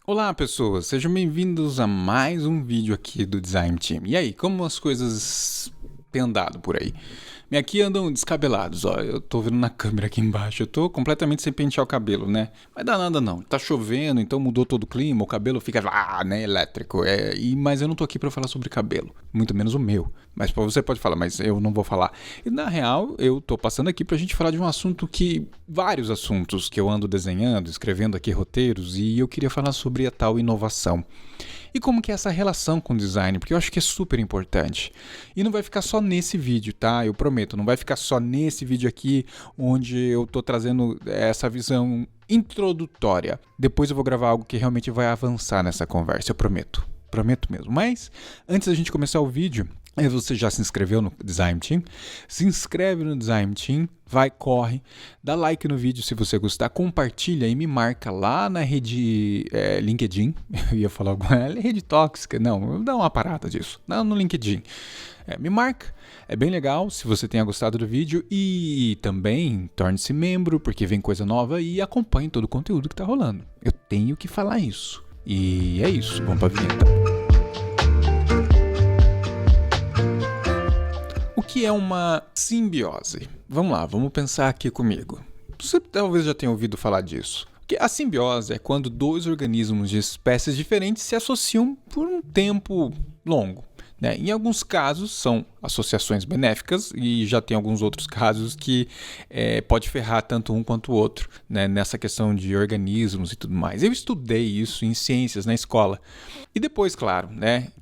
Olá pessoas, sejam bem-vindos a mais um vídeo aqui do Design Team. E aí, como as coisas têm andado por aí? Aqui andam descabelados, ó, eu tô vendo na câmera aqui embaixo, eu tô completamente sem pentear o cabelo, né? Mas dá nada não, tá chovendo, então mudou todo o clima, o cabelo fica, né, elétrico, mas eu não tô aqui pra falar sobre cabelo, muito menos o meu. Mas você pode falar, mas eu não vou falar. E na real, eu tô passando aqui pra gente falar de um assunto vários assuntos que eu ando desenhando, escrevendo aqui roteiros, e eu queria falar sobre a tal inovação. E como que é essa relação com o design, porque eu acho que é super importante. E não vai ficar só nesse vídeo, tá? Eu prometo, não vai ficar só nesse vídeo aqui, onde eu tô trazendo essa visão introdutória. Depois eu vou gravar algo que realmente vai avançar nessa conversa, eu prometo. Prometo mesmo. Mas, antes da gente começar o vídeo, você já se inscreveu no Design Team? Se inscreve no Design Team, corre, dá like no vídeo se você gostar, compartilha e me marca lá na rede LinkedIn. Eu ia falar alguma rede tóxica, não, dá uma parada disso. Não, no LinkedIn. Me marca, é bem legal se você tenha gostado do vídeo e também torne-se membro, porque vem coisa nova e acompanhe todo o conteúdo que tá rolando. Eu tenho que falar isso. E é isso, vamos pra vinheta. O que é uma simbiose? Vamos lá, vamos pensar aqui comigo. Você talvez já tenha ouvido falar disso. Porque a simbiose é quando dois organismos de espécies diferentes se associam por um tempo longo. Em alguns casos são associações benéficas e já tem alguns outros casos que pode ferrar tanto um quanto o outro, nessa questão de organismos e tudo mais. Eu estudei isso em ciências na escola. E depois, claro,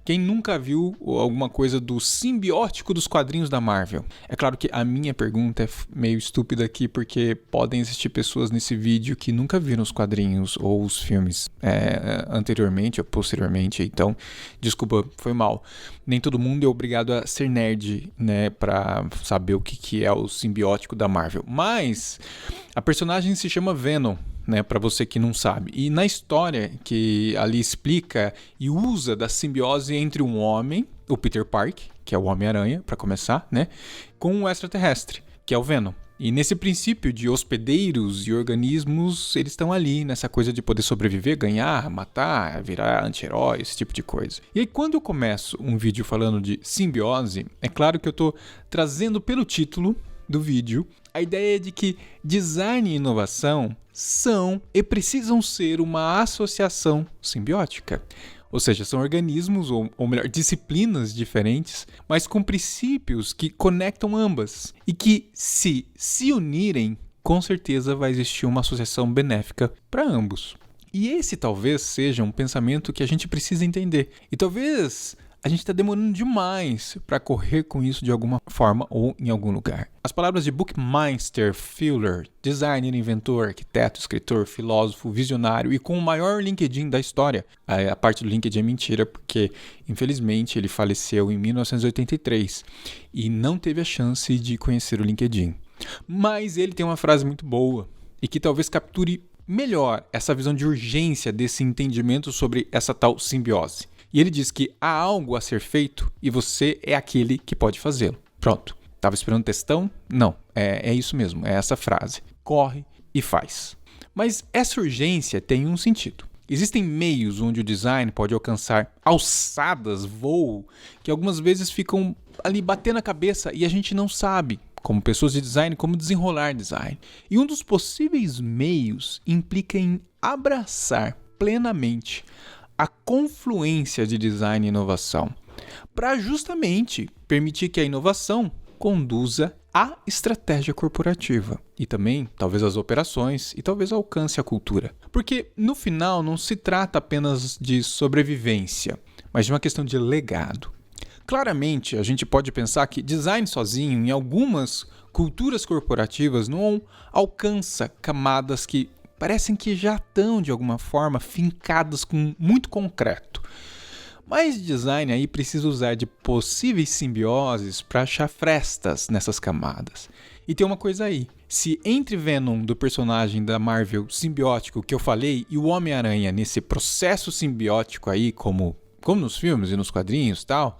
quem nunca viu alguma coisa do simbiótico dos quadrinhos da Marvel? É claro que a minha pergunta é meio estúpida aqui, porque podem existir pessoas nesse vídeo que nunca viram os quadrinhos ou os filmes anteriormente ou posteriormente, então, desculpa, foi mal. Nem todo mundo é obrigado a ser nerd, para saber o que é o simbiótico da Marvel. Mas a personagem se chama Venom, para você que não sabe. E na história que ali explica e usa da simbiose entre um homem, o Peter Parker, que é o Homem-Aranha, para começar, com um extraterrestre, que é o Venom. E nesse princípio de hospedeiros e organismos, eles estão ali nessa coisa de poder sobreviver, ganhar, matar, virar anti-herói, esse tipo de coisa. E aí quando eu começo um vídeo falando de simbiose, é claro que eu estou trazendo pelo título do vídeo a ideia de que design e inovação são e precisam ser uma associação simbiótica. Ou seja, são organismos, ou melhor, disciplinas diferentes, mas com princípios que conectam ambas. E que, se unirem, com certeza vai existir uma associação benéfica para ambos. E esse talvez seja um pensamento que a gente precisa entender. E talvez a gente está demorando demais para correr com isso de alguma forma ou em algum lugar. As palavras de Buckminster Fuller, designer, inventor, arquiteto, escritor, filósofo, visionário e com o maior LinkedIn da história. A parte do LinkedIn é mentira, porque infelizmente ele faleceu em 1983 e não teve a chance de conhecer o LinkedIn. Mas ele tem uma frase muito boa e que talvez capture melhor essa visão de urgência desse entendimento sobre essa tal simbiose. E ele diz que há algo a ser feito e você é aquele que pode fazê-lo. Pronto. Estava esperando textão? Não. É isso mesmo. É essa frase. Corre e faz. Mas essa urgência tem um sentido. Existem meios onde o design pode alcançar alçadas, voo, que algumas vezes ficam ali batendo a cabeça e a gente não sabe, como pessoas de design, como desenrolar design. E um dos possíveis meios implica em abraçar plenamente a confluência de design e inovação, para justamente permitir que a inovação conduza à estratégia corporativa e também, talvez, às operações e talvez alcance a cultura. Porque, no final, não se trata apenas de sobrevivência, mas de uma questão de legado. Claramente, a gente pode pensar que design sozinho, em algumas culturas corporativas, não alcança camadas que parecem que já estão, de alguma forma, fincadas com muito concreto. Mas design aí precisa usar de possíveis simbioses para achar frestas nessas camadas. E tem uma coisa aí. Se entre Venom, do personagem da Marvel simbiótico que eu falei, e o Homem-Aranha nesse processo simbiótico aí, como nos filmes e nos quadrinhos e tal,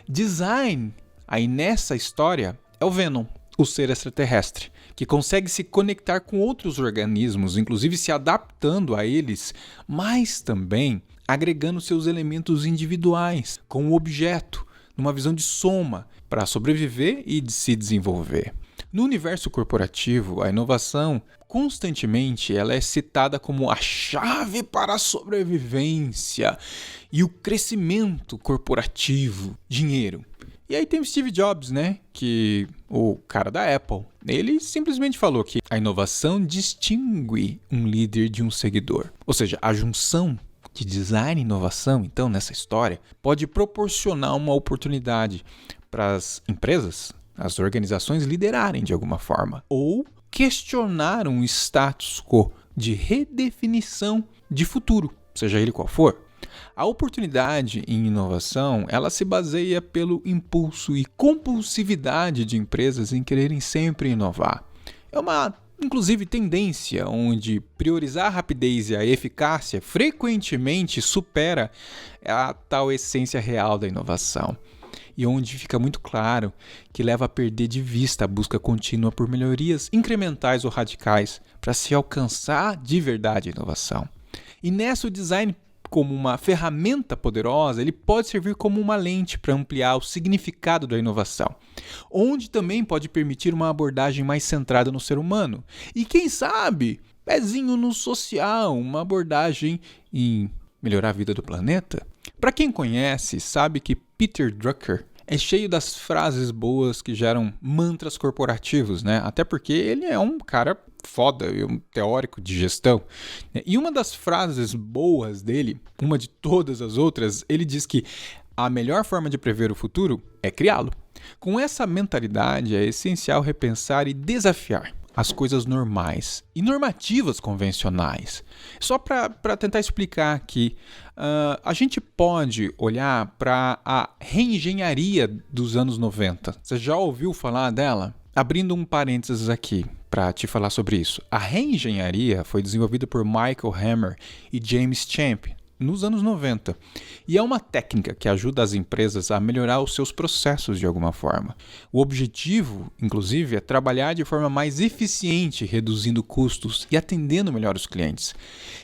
design aí nessa história é o Venom, o ser extraterrestre, que consegue se conectar com outros organismos, inclusive se adaptando a eles, mas também agregando seus elementos individuais com o objeto, numa visão de soma, para sobreviver e de se desenvolver. No universo corporativo, a inovação, constantemente, ela é citada como a chave para a sobrevivência e o crescimento corporativo, dinheiro. E aí tem o Steve Jobs, né? Que o cara da Apple. Ele simplesmente falou que a inovação distingue um líder de um seguidor. Ou seja, a junção de design e inovação, então, nessa história, pode proporcionar uma oportunidade para as empresas, as organizações liderarem de alguma forma, ou questionar um status quo de redefinição de futuro, seja ele qual for. A oportunidade em inovação, ela se baseia pelo impulso e compulsividade de empresas em quererem sempre inovar. É uma, inclusive, tendência onde priorizar a rapidez e a eficácia frequentemente supera a tal essência real da inovação. E onde fica muito claro que leva a perder de vista a busca contínua por melhorias incrementais ou radicais para se alcançar de verdade a inovação. E nessa o design, como uma ferramenta poderosa, ele pode servir como uma lente para ampliar o significado da inovação, onde também pode permitir uma abordagem mais centrada no ser humano. E quem sabe, pezinho no social, uma abordagem em melhorar a vida do planeta. Para quem conhece, sabe que Peter Drucker é cheio das frases boas que geram mantras corporativos, né? Até porque ele é um cara foda, um teórico de gestão. E uma das frases boas dele, uma de todas as outras, ele diz que a melhor forma de prever o futuro é criá-lo. Com essa mentalidade, é essencial repensar e desafiar as coisas normais e normativas convencionais. Só para tentar explicar aqui, a gente pode olhar para a reengenharia dos anos 90. Você já ouviu falar dela? Abrindo um parênteses aqui para te falar sobre isso. A reengenharia foi desenvolvida por Michael Hammer e James Champ nos anos 90. E é uma técnica que ajuda as empresas a melhorar os seus processos de alguma forma. O objetivo, inclusive, é trabalhar de forma mais eficiente, reduzindo custos e atendendo melhor os clientes.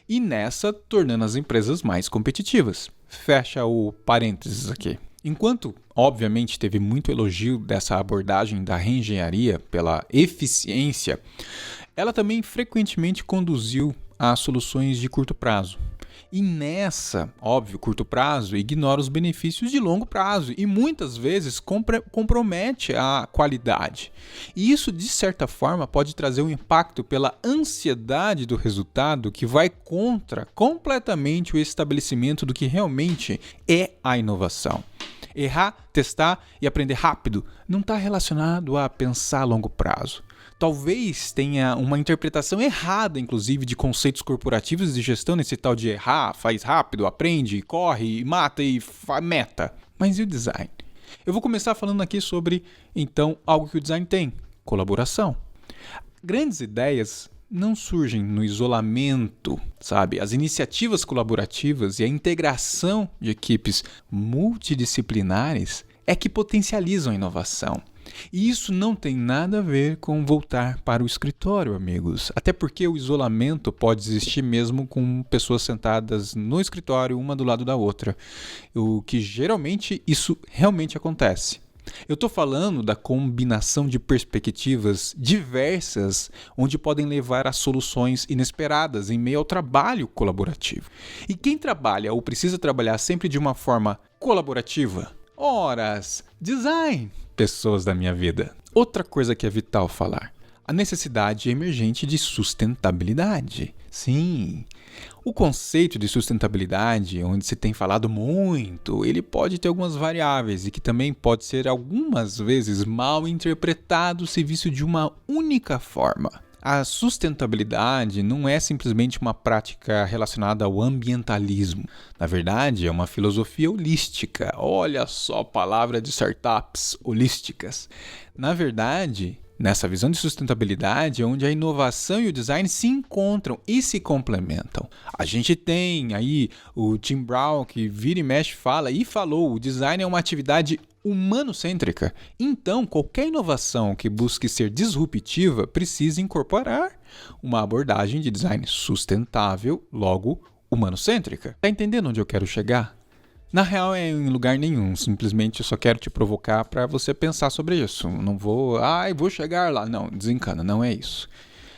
E nessa, tornando as empresas mais competitivas. Fecha o parênteses aqui. Enquanto, obviamente, teve muito elogio dessa abordagem da reengenharia pela eficiência, ela também frequentemente conduziu a soluções de curto prazo. E nessa, óbvio, curto prazo, ignora os benefícios de longo prazo e muitas vezes compromete a qualidade. E isso, de certa forma, pode trazer um impacto pela ansiedade do resultado que vai contra completamente o estabelecimento do que realmente é a inovação. Errar, testar e aprender rápido não está relacionado a pensar a longo prazo. Talvez tenha uma interpretação errada, inclusive, de conceitos corporativos de gestão nesse tal de errar, faz rápido, aprende, corre, mata e meta. Mas e o design? Eu vou começar falando aqui sobre, então, algo que o design tem: colaboração. Grandes ideias não surgem no isolamento, sabe? As iniciativas colaborativas e a integração de equipes multidisciplinares é que potencializam a inovação. E isso não tem nada a ver com voltar para o escritório, amigos. Até porque o isolamento pode existir mesmo com pessoas sentadas no escritório, uma do lado da outra. O que geralmente isso realmente acontece. Eu estou falando da combinação de perspectivas diversas, onde podem levar a soluções inesperadas em meio ao trabalho colaborativo. E quem trabalha ou precisa trabalhar sempre de uma forma colaborativa? Horas, design, pessoas da minha vida. Outra coisa que é vital falar: a necessidade emergente de sustentabilidade. Sim, o conceito de sustentabilidade, onde se tem falado muito, ele pode ter algumas variáveis e que também pode ser algumas vezes mal interpretado se visto de uma única forma. A sustentabilidade não é simplesmente uma prática relacionada ao ambientalismo. Na verdade, é uma filosofia holística. Olha só a palavra de startups holísticas. Na verdade, nessa visão de sustentabilidade é onde a inovação e o design se encontram e se complementam. A gente tem aí o Tim Brown que vira e mexe fala e falou: o design é uma atividade humanocêntrica. Então, qualquer inovação que busque ser disruptiva precisa incorporar uma abordagem de design sustentável, logo humanocêntrica. Tá entendendo onde eu quero chegar? Na real, é em lugar nenhum. Simplesmente eu só quero te provocar para você pensar sobre isso. Não vou, vou chegar lá. Não, desencana, não é isso.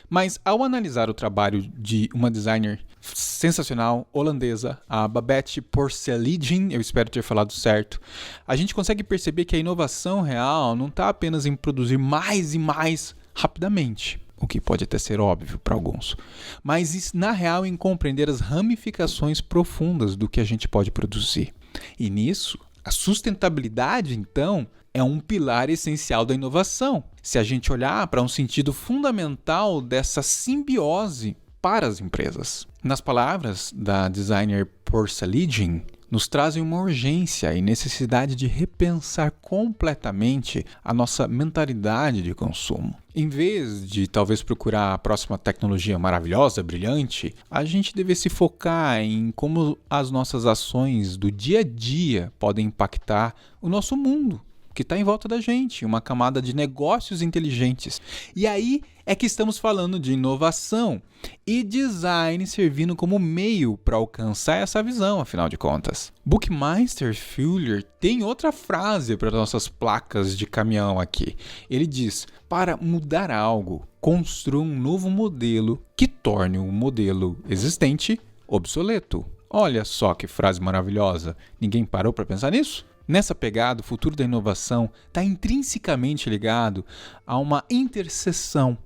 Mas ao analisar o trabalho de uma designer sensacional holandesa, a Babette Porceligen, eu espero ter falado certo, a gente consegue perceber que a inovação real não está apenas em produzir mais e mais rapidamente, o que pode até ser óbvio para alguns, mas na real em compreender as ramificações profundas do que a gente pode produzir. E nisso, a sustentabilidade, então, é um pilar essencial da inovação. Se a gente olhar para um sentido fundamental dessa simbiose para as empresas. Nas palavras da designer Porceligen, nos trazem uma urgência e necessidade de repensar completamente a nossa mentalidade de consumo. Em vez de talvez procurar a próxima tecnologia maravilhosa, brilhante, a gente deve se focar em como as nossas ações do dia a dia podem impactar o nosso mundo, que está em volta da gente, uma camada de negócios inteligentes. E aí é que estamos falando de inovação e design servindo como meio para alcançar essa visão, afinal de contas. Buckminster Fuller tem outra frase para nossas placas de caminhão aqui. Ele diz: para mudar algo, construa um novo modelo que torne o modelo existente obsoleto. Olha só que frase maravilhosa. Ninguém parou para pensar nisso? Nessa pegada, o futuro da inovação está intrinsecamente ligado a uma interseção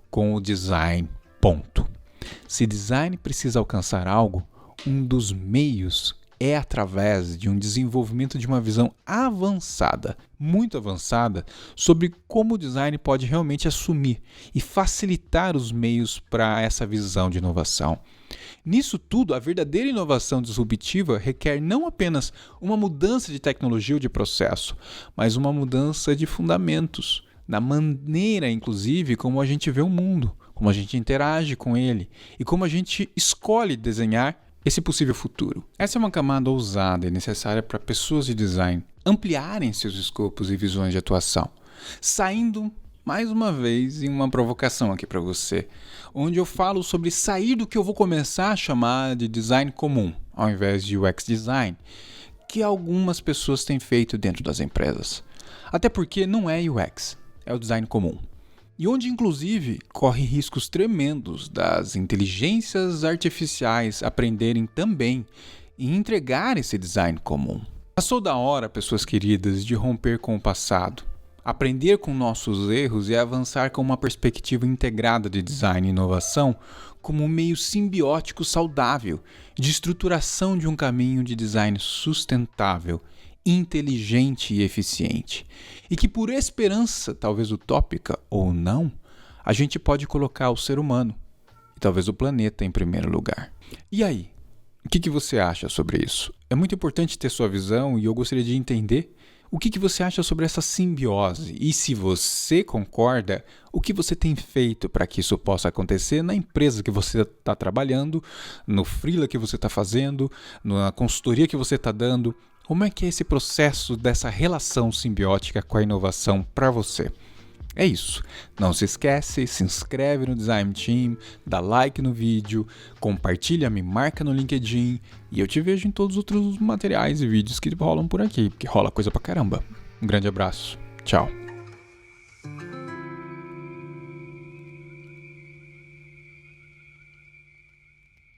com o design, ponto. Se design precisa alcançar algo, um dos meios é através de um desenvolvimento de uma visão avançada, muito avançada, sobre como o design pode realmente assumir e facilitar os meios para essa visão de inovação. Nisso tudo, a verdadeira inovação disruptiva requer não apenas uma mudança de tecnologia ou de processo, mas uma mudança de fundamentos, na maneira, inclusive, como a gente vê o mundo, como a gente interage com ele e como a gente escolhe desenhar esse possível futuro. Essa é uma camada ousada e necessária para pessoas de design ampliarem seus escopos e visões de atuação, saindo mais uma vez em uma provocação aqui para você, onde eu falo sobre sair do que eu vou começar a chamar de design comum, ao invés de UX design, que algumas pessoas têm feito dentro das empresas. Até porque não é UX, é o design comum. E onde, inclusive, corre riscos tremendos das inteligências artificiais aprenderem também e entregar esse design comum. Passou da hora, pessoas queridas, de romper com o passado, aprender com nossos erros e avançar com uma perspectiva integrada de design e inovação como um meio simbiótico saudável de estruturação de um caminho de design sustentável, inteligente e eficiente. E que por esperança, talvez utópica ou não, a gente pode colocar o ser humano e talvez o planeta em primeiro lugar. E aí? O que você acha sobre isso? É muito importante ter sua visão e eu gostaria de entender o que você acha sobre essa simbiose? E se você concorda, o que você tem feito para que isso possa acontecer na empresa que você está trabalhando, no freela que você está fazendo, na consultoria que você está dando? Como é que é esse processo dessa relação simbiótica com a inovação para você? É isso. Não se esquece, se inscreve no Design Team, dá like no vídeo, compartilha, me marca no LinkedIn e eu te vejo em todos os outros materiais e vídeos que rolam por aqui, porque rola coisa pra caramba. Um grande abraço. Tchau.